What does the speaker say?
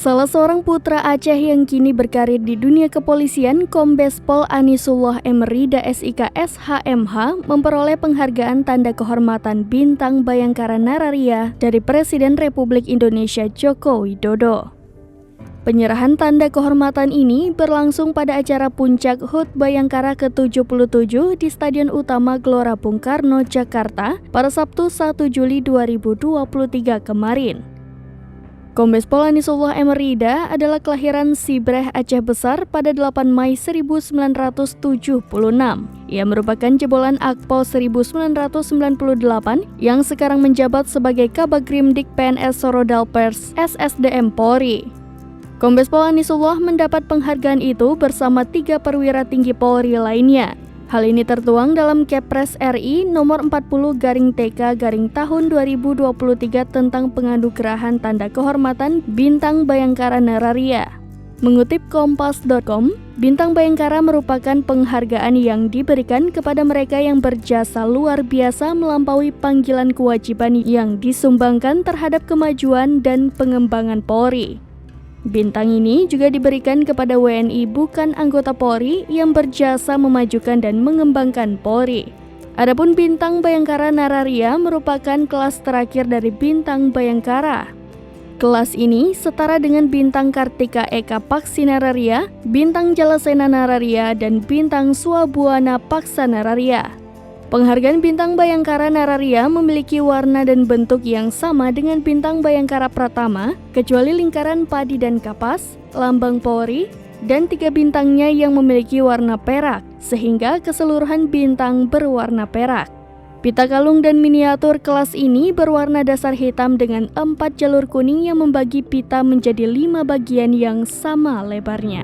Salah seorang putra Aceh yang kini berkarir di dunia kepolisian, Kombes Pol Anisullah Emerida SIK SHMH, memperoleh penghargaan Tanda Kehormatan Bintang Bayangkara Nararia dari Presiden Republik Indonesia Joko Widodo. Penyerahan tanda kehormatan ini berlangsung pada acara Puncak HUT Bayangkara ke-77 di Stadion Utama Gelora Bung Karno, Jakarta pada Sabtu 1 Juli 2023 kemarin. Kombes Pol Anisullah Emerida adalah kelahiran Sibreh, Aceh Besar pada 8 Mei 1976. Ia merupakan jebolan Akpol 1998 yang sekarang menjabat sebagai Kabagrimdik PNS Sorodal Pers SSDM Polri. Kombes Pol Anisullah mendapat penghargaan itu bersama 3 perwira tinggi Polri lainnya. Hal ini tertuang dalam Kepres RI nomor 40/TK/tahun 2023 tentang penganugerahan Tanda Kehormatan Bintang Bayangkara Nararia. Mengutip Kompas.com, Bintang Bayangkara merupakan penghargaan yang diberikan kepada mereka yang berjasa luar biasa melampaui panggilan kewajiban yang disumbangkan terhadap kemajuan dan pengembangan Polri. Bintang ini juga diberikan kepada WNI bukan anggota Polri yang berjasa memajukan dan mengembangkan Polri. Adapun Bintang Bayangkara Nararia merupakan kelas terakhir dari Bintang Bayangkara. Kelas ini setara dengan Bintang Kartika Eka Paksi Nararia, Bintang Jalasena Nararia, dan Bintang Swabuana Paksa Nararia. Penghargaan Bintang Bayangkara Nararia memiliki warna dan bentuk yang sama dengan Bintang Bayangkara Pratama, kecuali lingkaran padi dan kapas, lambang Polri, dan 3 bintangnya yang memiliki warna perak, sehingga keseluruhan bintang berwarna perak. Pita kalung dan miniatur kelas ini berwarna dasar hitam dengan 4 jalur kuning yang membagi pita menjadi 5 bagian yang sama lebarnya.